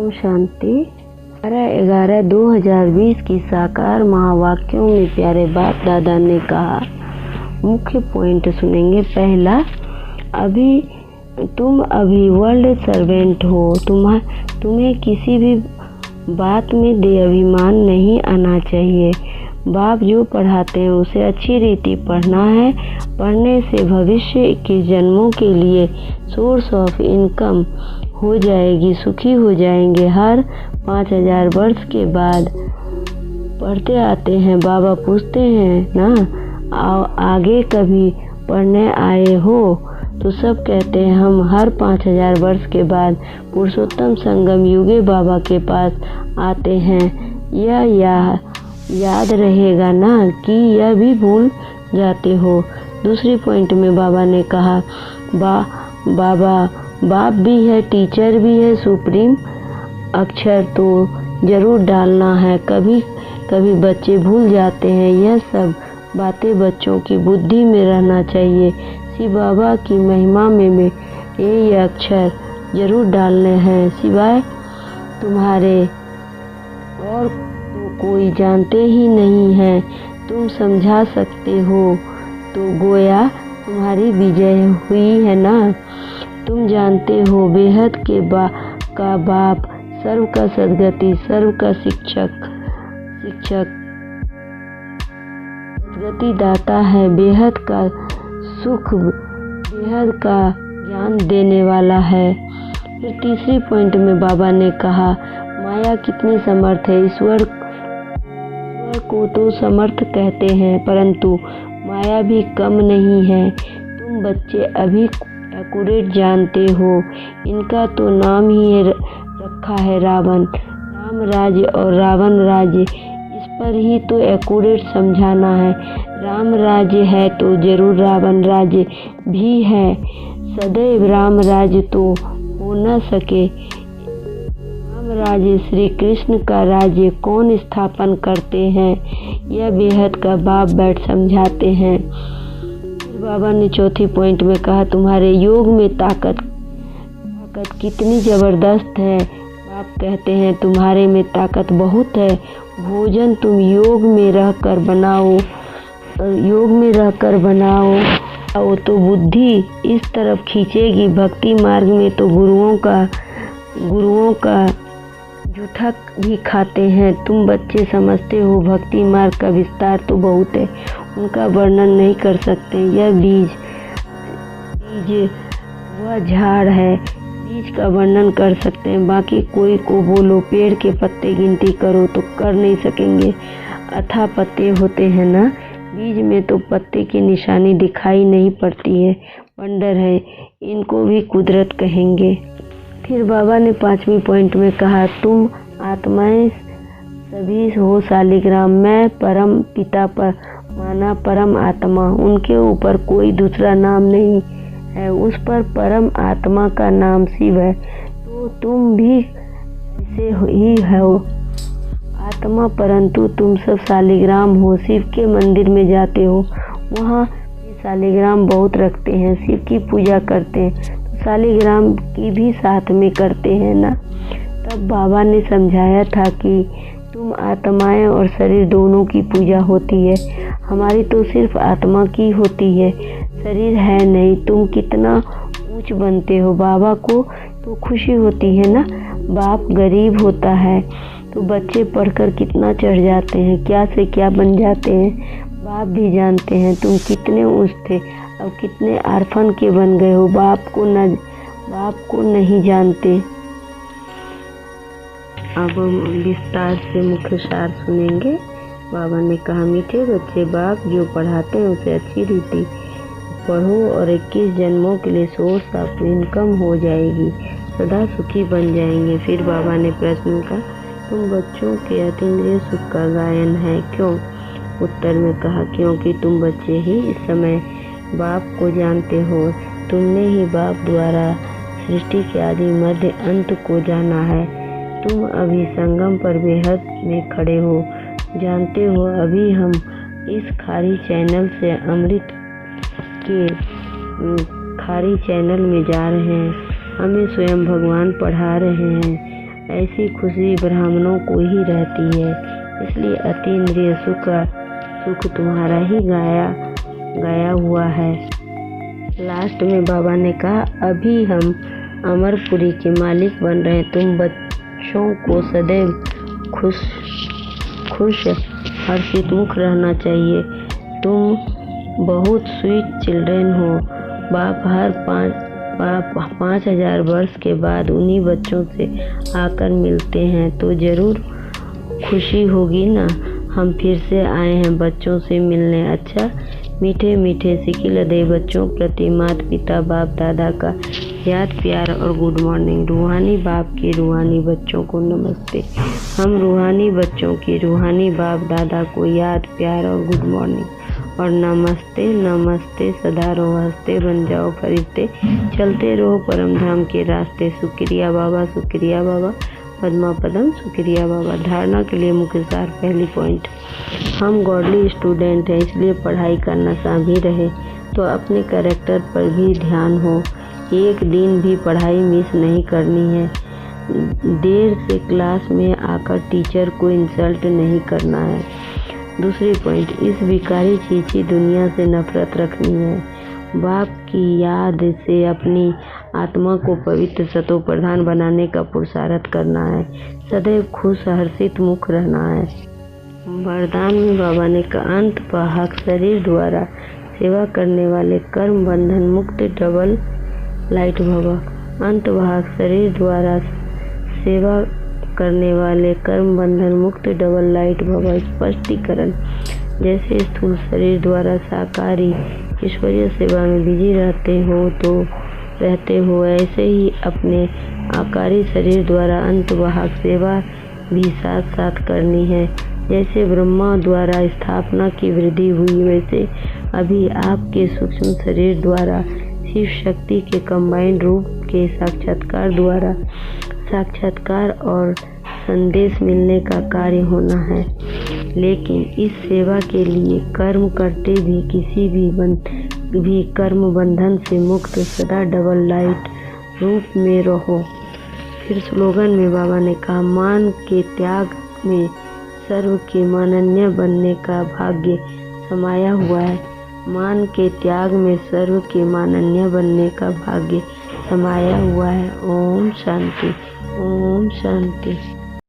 ओम शांति। 12/11/2020 की साकार महावाक्यों में प्यारे बाप दादा ने कहा, मुख्य पॉइंट सुनेंगे। पहला, तुम अभी वर्ल्ड सर्वेंट हो। तुम्हें किसी भी बात में देहाभिमान नहीं आना चाहिए। बाप जो पढ़ाते हैं उसे अच्छी रीति पढ़ना है। पढ़ने से भविष्य के जन्मों के लिए सोर्स ऑफ इनकम हो जाएगी, सुखी हो जाएंगे। हर 5000 वर्ष के बाद पढ़ते आते हैं। बाबा पूछते हैं ना, आगे कभी पढ़ने आए हो? तो सब कहते हैं हम हर 5000 वर्ष के बाद पुरुषोत्तम संगम युगे बाबा के पास आते हैं। यह याद रहेगा ना कि यह भी भूल जाते हो। दूसरी पॉइंट में बाबा ने कहा, बाप भी है, टीचर भी है, सुप्रीम अक्षर तो जरूर डालना है। कभी कभी बच्चे भूल जाते हैं। यह सब बातें बच्चों की बुद्धि में रहना चाहिए। शिव बाबा की महिमा में ये अक्षर जरूर डालने हैं। सिवाय तुम्हारे और तो कोई जानते ही नहीं है। तुम समझा सकते हो तो गोया तुम्हारी विजय हुई है ना। तुम जानते हो बेहद का बाप, सर्व का सद्गति, सर्व का शिक्षक सद्गति दाता है। बेहद का सुख, बेहद का ज्ञान देने वाला है। फिर तीसरी पॉइंट में बाबा ने कहा, माया कितनी समर्थ है। ईश्वर को तो समर्थ कहते हैं, परंतु माया भी कम नहीं है। तुम बच्चे अभी एक्यूरेट जानते हो। इनका तो नाम ही रखा है रावण। राम राज्य और रावण राज्य, इस पर ही तो एक्यूरेट समझाना है। राम राज्य है तो जरूर रावण राज्य भी है। सदैव राम राज्य तो हो न सके। राम राज्य श्री कृष्ण का राज्य कौन स्थापन करते हैं, यह बेहद का बाप बैठ समझाते हैं। बाबा ने चौथी पॉइंट में कहा, तुम्हारे योग में ताकत कितनी जबरदस्त है। बाप कहते हैं तुम्हारे में ताकत बहुत है। भोजन तुम योग में रहकर बनाओ तो बुद्धि इस तरफ खींचेगी। भक्ति मार्ग में तो गुरुओं का जूठा भी खाते हैं। तुम बच्चे समझते हो भक्ति मार्ग का विस्तार तो बहुत है, उनका वर्णन नहीं कर सकते। यह बीज वह झाड़ है, बीज का वर्णन कर सकते हैं। बाकी कोई को बोलो पेड़ के पत्ते गिनती करो तो कर नहीं सकेंगे। अथा पत्ते होते हैं ना, बीज में तो पत्ते की निशानी दिखाई नहीं पड़ती है। वंडर है, इनको भी कुदरत कहेंगे। फिर बाबा ने 5वीं पॉइंट में कहा, तुम आत्माएं सभी हो शालिग्राम। मैं परम पिता पर माना परम आत्मा, उनके ऊपर कोई दूसरा नाम नहीं है। उस पर परम आत्मा का नाम शिव है। तो तुम भी ऐसे ही हो आत्मा, परंतु तुम सब शालिग्राम हो। शिव के मंदिर में जाते हो, वहाँ शालिग्राम बहुत रखते हैं। शिव की पूजा करते हैं तो शालिग्राम की भी साथ में करते हैं ना। तब बाबा ने समझाया था कि तुम आत्माएं और शरीर दोनों की पूजा होती है। हमारी तो सिर्फ आत्मा की होती है, शरीर है नहीं। तुम कितना ऊंच बनते हो। बाबा को तो खुशी होती है ना। बाप गरीब होता है तो बच्चे पढ़कर कितना चढ़ जाते हैं, क्या से क्या बन जाते हैं। बाप भी जानते हैं तुम कितने ऊंच थे, अब कितने आरफन के बन गए हो। बाप को नहीं जानते। अब हम विस्तार से मुख्य सार सुनेंगे। बाबा ने कहा, मीठे बच्चे, बाप जो पढ़ाते हैं उसे अच्छी रीति पढ़ो और 21 जन्मों के लिए सोर्स ऑफ इनकम हो जाएगी, सदा सुखी बन जाएंगे। फिर बाबा ने प्रश्न कहा, तुम बच्चों के अतीन्द्रिय सुख का गायन है क्यों? उत्तर में कहा, क्योंकि तुम बच्चे ही इस समय बाप को जानते हो। तुमने ही बाप द्वारा सृष्टि के आदि मध्य अंत को जाना है। तुम अभी संगम पर बेहद में खड़े हो। जानते हो अभी हम इस खारी चैनल से अमृत के खारी चैनल में जा रहे हैं। हमें स्वयं भगवान पढ़ा रहे हैं। ऐसी खुशी ब्राह्मणों को ही रहती है, इसलिए अतीन्द्रिय सुख तुम्हारा ही गाया हुआ है। लास्ट में बाबा ने कहा, अभी हम अमरपुरी के मालिक बन रहे हैं। तुम बच्चों को सदैव खुश हर्षित मुख रहना चाहिए। तुम बहुत स्वीट चिल्ड्रन हो। बाप हर 5000 वर्ष के बाद उन्हीं बच्चों से आकर मिलते हैं तो जरूर खुशी होगी ना। हम फिर से आए हैं बच्चों से मिलने। अच्छा, मीठे मीठे सिकिलदे बच्चों प्रति माता पिता बाप दादा का याद प्यार और गुड मॉर्निंग। रूहानी बाप के रूहानी बच्चों को नमस्ते। हम रूहानी बच्चों की रूहानी बाप दादा को याद प्यार और गुड मॉर्निंग और नमस्ते। नमस्ते, सदा रहो हंसते, बन जाओ फरिश्ते, चलते रहो परम धाम के रास्ते। शुक्रिया बाबा, शुक्रिया बाबा, पद्मा पदम, शुक्रिया बाबा। धारणा के लिए मुख्य सार, पहली पॉइंट, हम गॉडली स्टूडेंट हैं, इसलिए पढ़ाई का नशा भी रहे तो अपने कैरेक्टर पर भी ध्यान हो। एक दिन भी पढ़ाई मिस नहीं करनी है। देर से क्लास में आकर टीचर को इंसल्ट नहीं करना है। दूसरी पॉइंट, इस विकारी चीची दुनिया से नफरत रखनी है। बाप की याद से अपनी आत्मा को पवित्र सतो प्रधान बनाने का पुरुषार्थ करना है। सदैव खुश हर्षित मुख रहना है। वरदान में बाबा ने कहा, अंत वाहक शरीर द्वारा सेवा करने वाले कर्म बंधन मुक्त डबल लाइट भव। अंत वाहक शरीर द्वारा सेवा करने वाले कर्म बंधन मुक्त डबल लाइट भव। स्पष्टीकरण, जैसे स्थूल शरीर द्वारा साकारी ईश्वरीय सेवा में बिजी रहते हो ऐसे ही अपने आकारी शरीर द्वारा अंतवाहक सेवा भी साथ साथ करनी है। जैसे ब्रह्मा द्वारा स्थापना की वृद्धि हुई, वैसे अभी आपके सूक्ष्म शरीर द्वारा शिव शक्ति के कंबाइंड रूप के साक्षात्कार और संदेश मिलने का कार्य होना है। लेकिन इस सेवा के लिए कर्म करते भी किसी भी कर्म बंधन से मुक्त सदा डबल लाइट रूप में रहो। फिर स्लोगन में बाबा ने कहा, मान के त्याग में सर्व के माननीय बनने का भाग्य समाया हुआ है। मान के त्याग में सर्व के माननीय बनने का भाग्य समाया हुआ है। ओम शांति, ओम शांति।